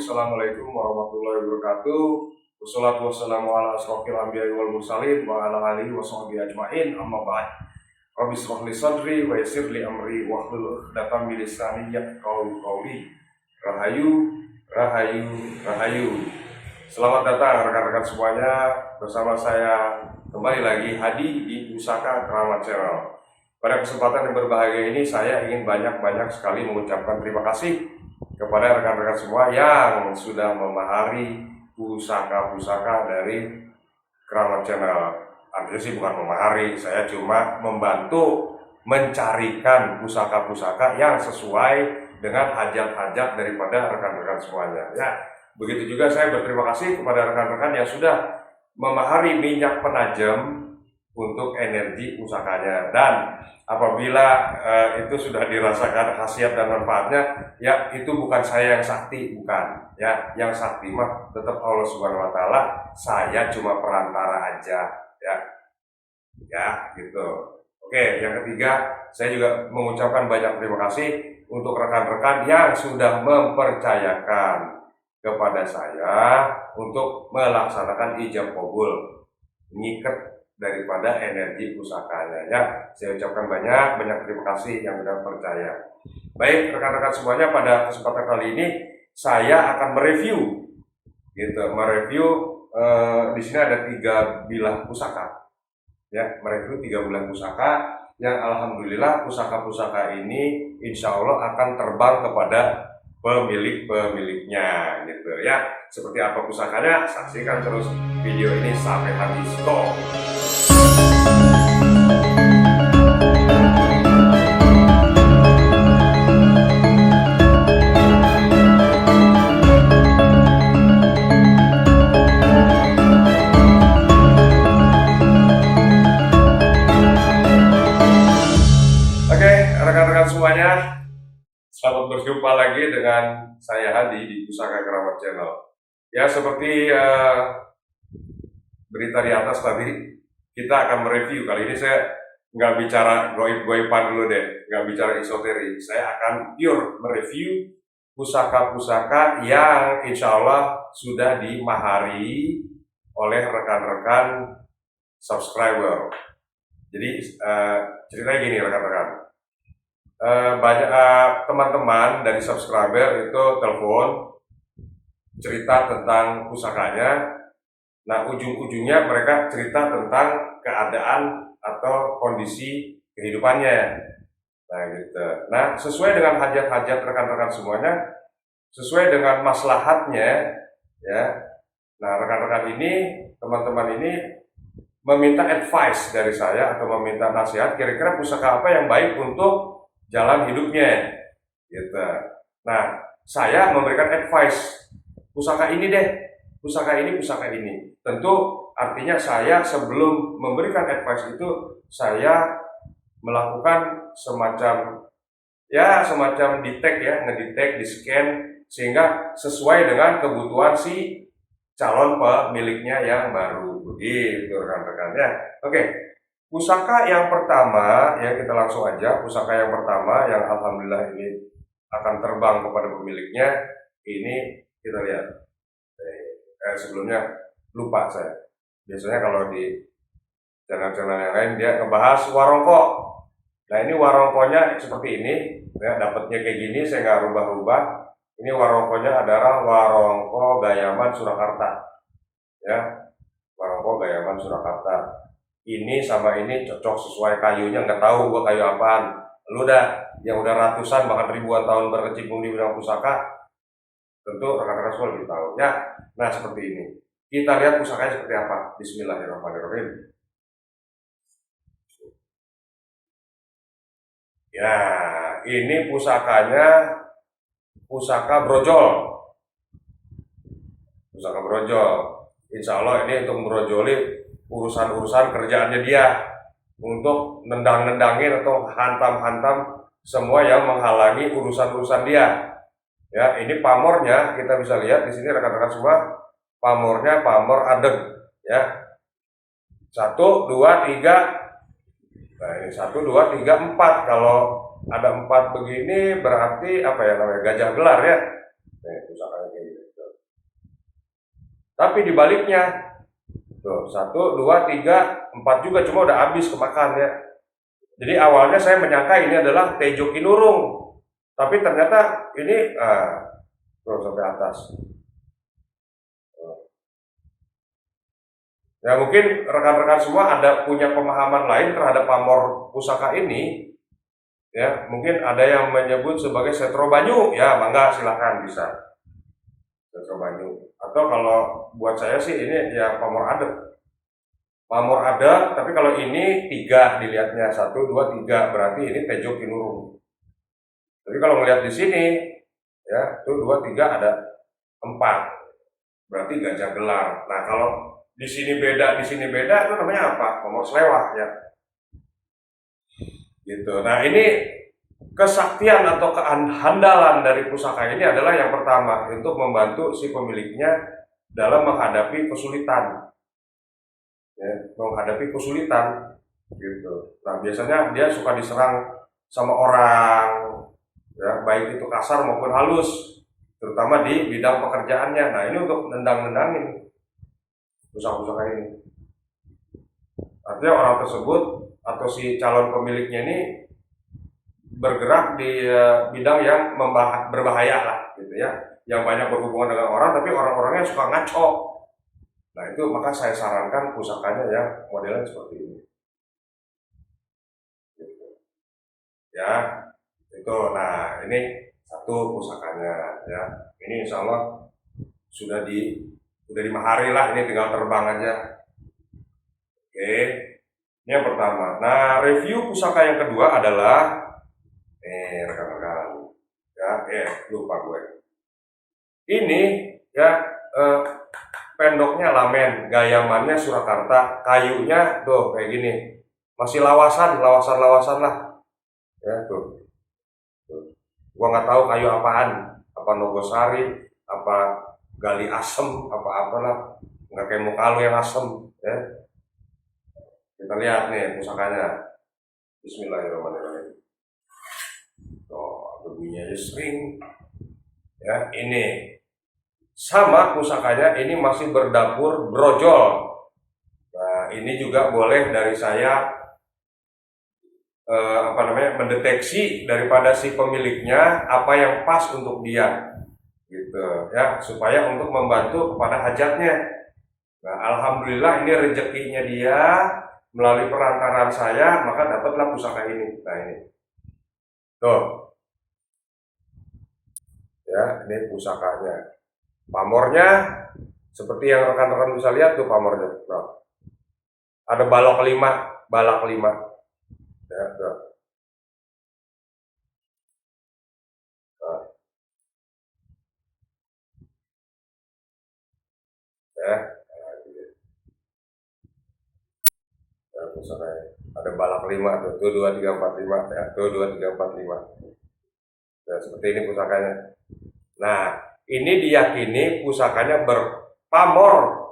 Assalamualaikum warahmatullahi wabarakatuh. Wassalatu wassalamu ala asrofil anbiya'i wal mursalin wa ala alihi wa sahbihi ajma'in, amma ba'd. Rabbi shrah li sadri wa yassir li amri wahlul 'uqdatam min lisani yafqahu qawli. Rahayu. Selamat datang rekan-rekan semuanya, bersama saya kembali lagi Hadi di Pusaka Keramat Channel. Pada kesempatan yang berbahagia ini saya ingin banyak sekali mengucapkan terima kasih kepada rekan-rekan semua yang sudah memahari pusaka-pusaka dari Keramat Channel. Artinya sih bukan memahari, saya cuma membantu mencarikan pusaka-pusaka yang sesuai dengan hajat-hajat daripada rekan-rekan semuanya. Ya, begitu juga saya berterima kasih kepada rekan-rekan yang sudah memahari minyak penajam untuk energi pusakanya, dan apabila itu sudah dirasakan khasiat dan manfaatnya, ya itu bukan saya yang sakti, bukan ya, yang sakti mah tetap Allah Subhanahu wa taala, saya cuma perantara aja ya gitu. Oke, yang ketiga, saya juga mengucapkan banyak terima kasih untuk rekan-rekan yang sudah mempercayakan kepada saya untuk melaksanakan ijab qabul, ngikat daripada energi pusakanya ya. Saya ucapkan banyak terima kasih yang sudah percaya. Baik rekan-rekan semuanya, pada kesempatan kali ini saya akan mereview di sini ada 3 bilah pusaka ya, mereview 3 bilah pusaka yang alhamdulillah pusaka-pusaka ini insya Allah akan terbang kepada pemiliknya gitu ya. Seperti apa pusakanya, saksikan terus video ini sampai habis. Go! Oke, rekan-rekan semuanya, selamat berjumpa lagi dengan saya Hadi di Pusaka Keramat Channel. Ya, seperti berita di atas tadi, kita akan mereview. Kali ini saya nggak bicara goib-goiban dulu deh, nggak bicara esoterik. Saya akan pure mereview pusaka-pusaka yang insya Allah sudah dimahari oleh rekan-rekan subscriber. Jadi ceritanya gini rekan-rekan, banyak teman-teman dari subscriber itu telepon cerita tentang pusakanya. Nah, ujung-ujungnya mereka cerita tentang keadaan atau kondisi kehidupannya. Nah, gitu. Nah, sesuai dengan hajat-hajat rekan-rekan semuanya, sesuai dengan maslahatnya, ya. Nah, rekan-rekan ini, teman-teman ini meminta advice dari saya atau meminta nasihat, kira-kira pusaka apa yang baik untuk jalan hidupnya, gitu. Nah, saya memberikan advice, pusaka ini deh, pusaka ini. Tentu artinya saya sebelum memberikan advice itu, saya melakukan semacam detect ya, ngedetect, di-scan, sehingga sesuai dengan kebutuhan si calon pemiliknya yang baru. Begitu rekan-rekannya. Oke, pusaka yang pertama ya, kita langsung aja. Pusaka yang pertama yang alhamdulillah ini akan terbang kepada pemiliknya, ini kita lihat. Sebelumnya lupa saya. Biasanya kalau di channel-channel yang lain dia ngebahas warongko. Nah, ini warongkonya seperti ini ya, dapatnya kayak gini, saya nggak rubah-rubah. Ini warongkonya adalah warongko Gayaman Surakarta ya, warongko Gayaman Surakarta. Ini sama ini cocok sesuai kayunya, nggak tahu gua kayu apaan. Lu dah yang udah ratusan bahkan ribuan tahun berkecimpung di bidang pusaka, tentu rekan-rekan semua lebih tahu ya. Nah, seperti ini. Kita lihat pusakanya seperti apa. Bismillahirrahmanirrahim. Ya, ini pusakanya pusaka brojol. Pusaka brojol. Insya Allah ini untuk merojoli urusan-urusan kerjaannya dia, untuk nendang-nendangin atau hantam-hantam semua yang menghalangi urusan-urusan dia. Ya, ini pamornya kita bisa lihat di sini rekan-rekan semua. Pamornya pamor adeg ya. 1 2 3. Nah, ini 1 2 3 4. Kalau ada 4 begini berarti apa ya namanya? Gajah gelar ya. Nih, pusakanya kayak gitu. Tapi dibaliknya, tuh 1, 2, 3, 4 juga, cuma udah habis kemakan ya. Jadi awalnya saya menyangka ini adalah Tejo Kinurung, tapi ternyata ini tuh sampai atas. Ya mungkin rekan-rekan semua ada punya pemahaman lain terhadap pamor pusaka ini. Ya, mungkin ada yang menyebut sebagai setro banyu. Ya, mangga silakan bisa. Setro banyu. Atau kalau buat saya sih ini ya pamor adat. Pamor adat, tapi kalau ini 3 dilihatnya 1, 2, 3 berarti ini Tejo Kinurung. Tapi kalau melihat di sini ya, tuh 2, 3 ada 4. Berarti gajah gelar. Nah, kalau di sini beda itu namanya apa? Pamor selewah ya. Gitu. Nah, ini kesaktian atau keandalan dari pusaka ini adalah yang pertama untuk membantu si pemiliknya dalam menghadapi kesulitan. Ya, menghadapi kesulitan gitu. Nah, biasanya dia suka diserang sama orang ya, baik itu kasar maupun halus, terutama di bidang pekerjaannya. Nah, ini untuk nendang-nendangin pusaka-pusaka ini. Artinya orang tersebut atau si calon pemiliknya ini bergerak di bidang yang berbahaya lah gitu ya, yang banyak berhubungan dengan orang tapi orang-orangnya suka ngaco. Nah, itu maka saya sarankan pusakanya yang modelnya seperti ini gitu. Ya itu. Nah, ini satu pusakanya ya, ini insya Allah sudah dimahari lah, ini tinggal terbang aja. Oke, ini yang pertama. Nah, review pusaka yang kedua adalah rekan-rekan ya, lupa gue. Ini ya pendoknya lamen, gayamannya Surakarta, kayunya tuh kayak gini, masih lawasan lah ya tuh. Gua nggak tahu kayu apaan, apa nogosari, apa gali asem, apa apalah, nggak kayak muka lu yang asem ya. Kita lihat nih pusakanya. Bismillahirrahmanirrahim. Oh, bunyinya sering ya. Ini sama pusakanya, ini masih berdapur brojol. Nah, ini juga boleh dari saya mendeteksi daripada si pemiliknya apa yang pas untuk dia gitu ya, supaya untuk membantu kepada hajatnya. Nah, alhamdulillah ini rezekinya dia melalui perantaraan saya, maka dapatlah pusaka ini. Nah, ini tuh ya, ini pusakanya. Pamornya seperti yang rekan-rekan bisa lihat tuh pamornya. Nah, ada balak 5 ya, tuh. Nah, ya, nah, pusakanya ada balak 5 tuh 2, 3, 4, 5 ya, tuh 2, 3, 4, 5 ya, seperti ini pusakanya. Nah, ini diyakini pusakanya berpamor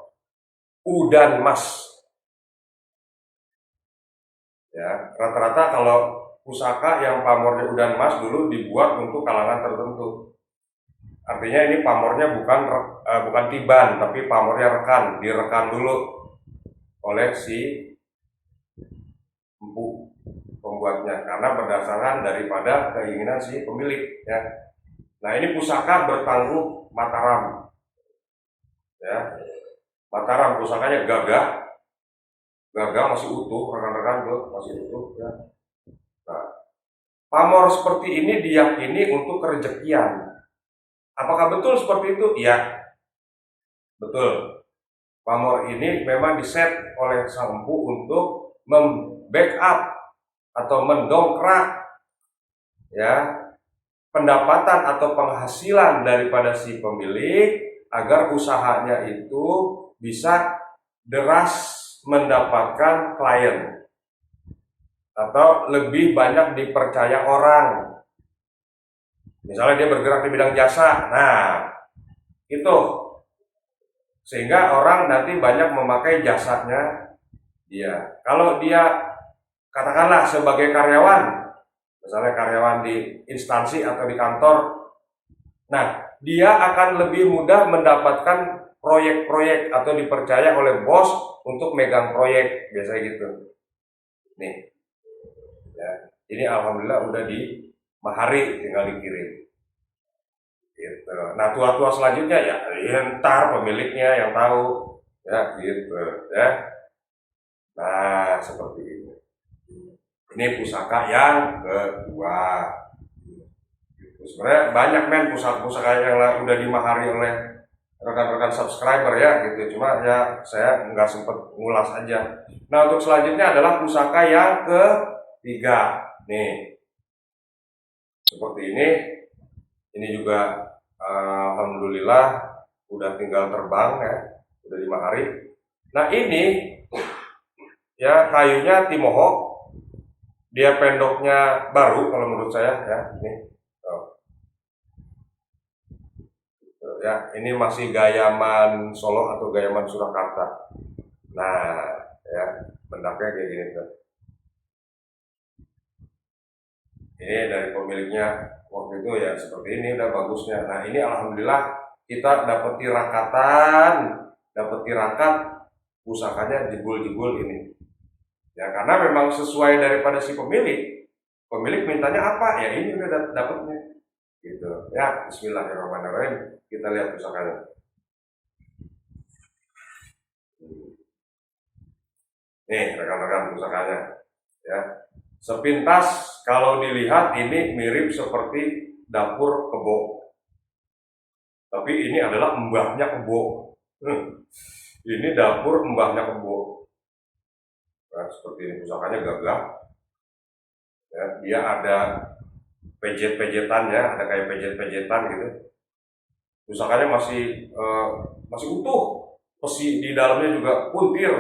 udan mas. Ya, rata-rata kalau pusaka yang pamornya udan mas dulu dibuat untuk kalangan tertentu. Artinya ini pamornya bukan tiban, tapi pamornya direkan dulu oleh si empu pembuatnya, karena berdasarkan daripada keinginan si pemilik ya. Nah, ini pusaka bertangguh Mataram ya. Mataram pusakanya gagah masih utuh, rekan-rekan tuh masih utuh ya. Nah, pamor seperti ini diyakini untuk kerejekian. Apakah betul seperti itu? Iya, betul. Pamor ini memang diset oleh sang empu untuk membackup atau mendongkrak ya pendapatan atau penghasilan daripada si pemilik agar usahanya itu bisa deras mendapatkan klien atau lebih banyak dipercaya orang. Misalnya dia bergerak di bidang jasa, nah itu sehingga orang nanti banyak memakai jasanya dia. Kalau dia katakanlah sebagai karyawan, misalnya karyawan di instansi atau di kantor, nah dia akan lebih mudah mendapatkan proyek-proyek atau dipercaya oleh bos untuk megang proyek, biasanya gitu. Nih, ya. Ini alhamdulillah udah di Mahari, tinggal dikirim. Gitu. Nah, tua-tua selanjutnya ya ntar pemiliknya yang tahu, ya gitu, ya. Nah, seperti ini. Ini pusaka yang kedua. Sebenarnya banyak pusaka-pusaka yang udah dimahari oleh rekan-rekan subscriber ya gitu. Cuma ya saya nggak sempet ngulas aja. Nah, untuk selanjutnya adalah pusaka yang ketiga. Nih, seperti ini. Ini juga alhamdulillah udah tinggal terbang ya, udah dimahari. Nah, ini ya kayunya timoho. Dia pendoknya baru kalau menurut saya ya. Ini. Ya, ini masih gayaman Solo atau gayaman Surakarta. Nah, ya, bendaknya kayak gini tuh. Ini dari pemiliknya waktu itu ya seperti ini udah bagusnya. Nah, ini alhamdulillah kita dapat tirakat pusakanya jebul-jebul ini. Ya, karena memang sesuai daripada si pemilik. Pemilik mintanya apa? Ya ini udah dapatnya. Gitu. Ya, bismillahirrahmanirrahim. Kita lihat pusakanya. Nih, rekan-rekan pusakanya. Ya. Sepintas kalau dilihat ini mirip seperti dapur kebo. Tapi ini adalah mbahnya kebo. Ini dapur mbahnya kebo. Nah, seperti ini pusakanya gagah. Ya, dia ada pejet-pejetannya, ada kayak pejet-pejetan gitu. Pusakanya masih utuh. Besi di dalamnya juga puntir.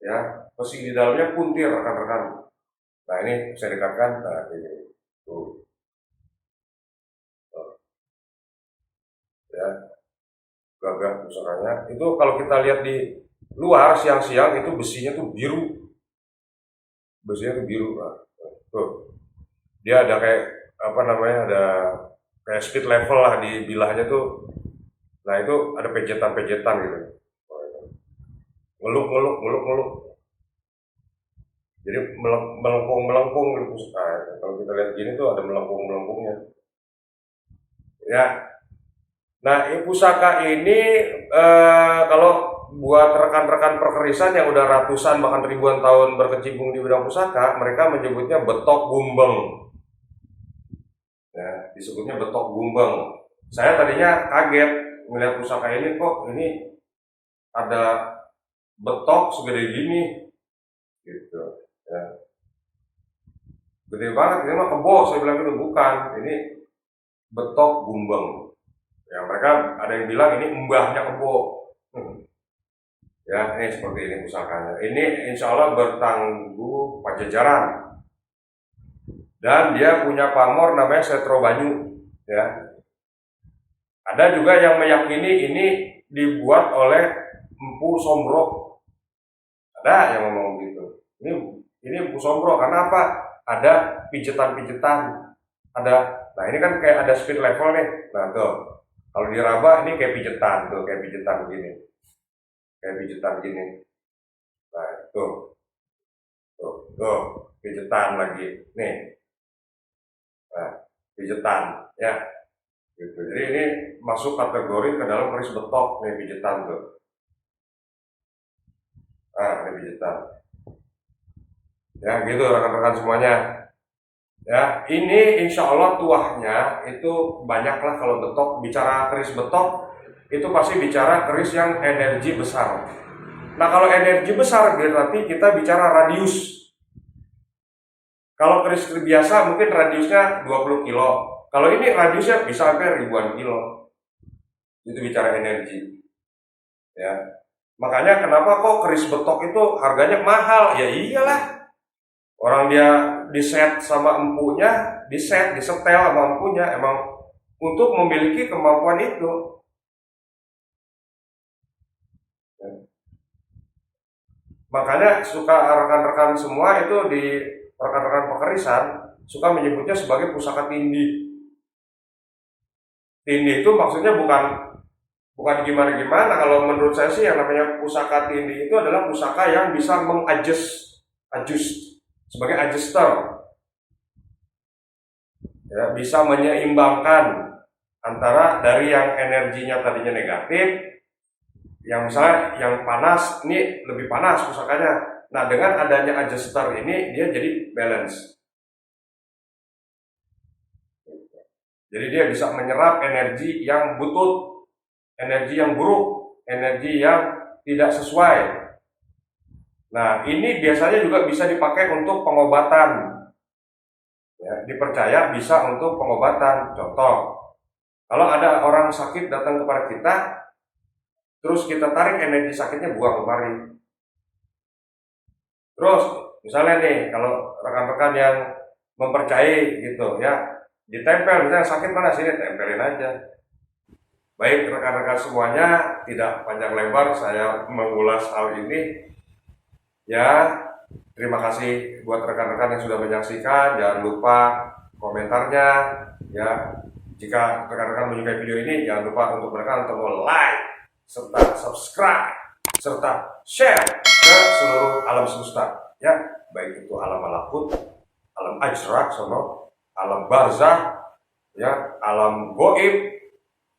Ya, besi di dalamnya puntir rekan-rekan. Nah, ini bisa dekatkan. Nah, ini. Tuh. Ya, gagah pusakanya. Itu kalau kita lihat di luar siang-siang itu besinya tuh biru. Besinya tuh biru. Nah, tuh. Dia ada kayak apa namanya, ada kayak speed level lah di bilahnya tuh. Nah, itu ada pejetan-pejetan gitu. Ngeluk. Jadi melengkung gitu. Nah, kalau kita lihat gini tuh ada melengkungnya. Ya. Nah, pusaka ini kalau buat rekan-rekan perkerisan yang udah ratusan bahkan ribuan tahun berkecimpung di bidang pusaka, mereka menyebutnya betok gumbeng. Ya, disebutnya betok gumbeng. Saya tadinya kaget melihat pusaka ini, kok ini ada betok segede gini gitu ya, gede banget, ini mah kebo, saya bilang itu bukan, ini betok gumbeng ya. Mereka ada yang bilang ini mbahnya kebo. Ya, ini seperti ini pusakanya. Ini insya Allah bertangguh Pajajaran dan dia punya pamor namanya Setro Banyu ya. Ada juga yang meyakini ini dibuat oleh Empu Sombro. Ada yang ngomong gitu. Ini Empu Sombro karena apa? Ada pijetan-pijetan. Nah ini kan kayak ada speed level nih. Nah tuh, kalau diraba ini kayak pijetan tuh, kayak pijetan gini. Kayak pijetan gini. Nah, tuh, pijetan lagi. Nih. Nah, pijetan ya. Gitu. Jadi ini masuk kategori ke dalam keris betok nih, pijetan tuh. Nah, ini pijetan. Ya, gitu rekan-rekan semuanya. Ya, ini insya Allah tuahnya itu banyaklah. Kalau betok, bicara keris betok itu pasti bicara keris yang energi besar. Nah, kalau energi besar berarti kita bicara radius. Kalau keris biasa mungkin radiusnya 20 kilo. Kalau ini radiusnya bisa sampai ribuan kilo. Itu bicara energi. Ya. Makanya kenapa kok keris betok itu harganya mahal? Ya iyalah. Orang dia diset sama empunya, disetel sama empunya, emang untuk memiliki kemampuan itu. Ya. Makanya suka rekan-rekan semua itu di rekan-rekan pekerisan suka menyebutnya sebagai pusaka tindih. Tindih itu maksudnya bukan bukan gimana-gimana. Kalau menurut saya sih yang namanya pusaka tindih itu adalah pusaka yang bisa adjust sebagai adjuster, ya, bisa menyeimbangkan antara dari yang energinya tadinya negatif, yang misalnya yang panas ini lebih panas pusakanya. Nah, dengan adanya adjuster ini dia jadi balance. Jadi dia bisa menyerap energi yang butut, energi yang buruk, energi yang tidak sesuai. Nah, ini biasanya juga bisa dipakai untuk pengobatan. Ya, dipercaya bisa untuk pengobatan. Contoh, kalau ada orang sakit datang kepada kita, terus kita tarik energi sakitnya buang kemari. Terus, misalnya nih, kalau rekan-rekan yang mempercayai gitu ya, ditempel, misalnya sakit mana sini, tempelin aja. Baik rekan-rekan semuanya, tidak panjang lebar saya mengulas hal ini. Ya, terima kasih buat rekan-rekan yang sudah menyaksikan. Jangan lupa komentarnya. Ya, jika rekan-rekan menyukai video ini, jangan lupa untuk menekan tombol like, serta subscribe, serta share ke seluruh alam semesta. Ya, baik itu alam malakut, alam ajrak, alam barzah, ya, alam goib,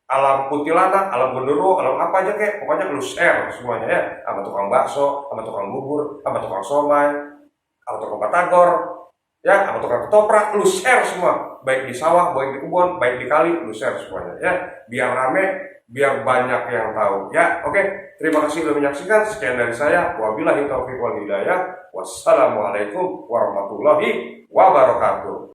alam kuntilanak, alam genderuwo, alam apa aja kek, pokoknya lu share semuanya ya, sama tukang bakso, sama tukang bubur, sama tukang somai, sama tukang batagor, ya, sama tukang ketoprak, lu share semua, baik di sawah, baik di kebun, baik di kali, lu share semuanya ya, biar rame, biar banyak yang tahu ya. Oke, terima kasih sudah menyaksikan. Sekian dari saya, wabillahi taufiq wal hidayah, wassalamualaikum warahmatullahi wabarakatuh.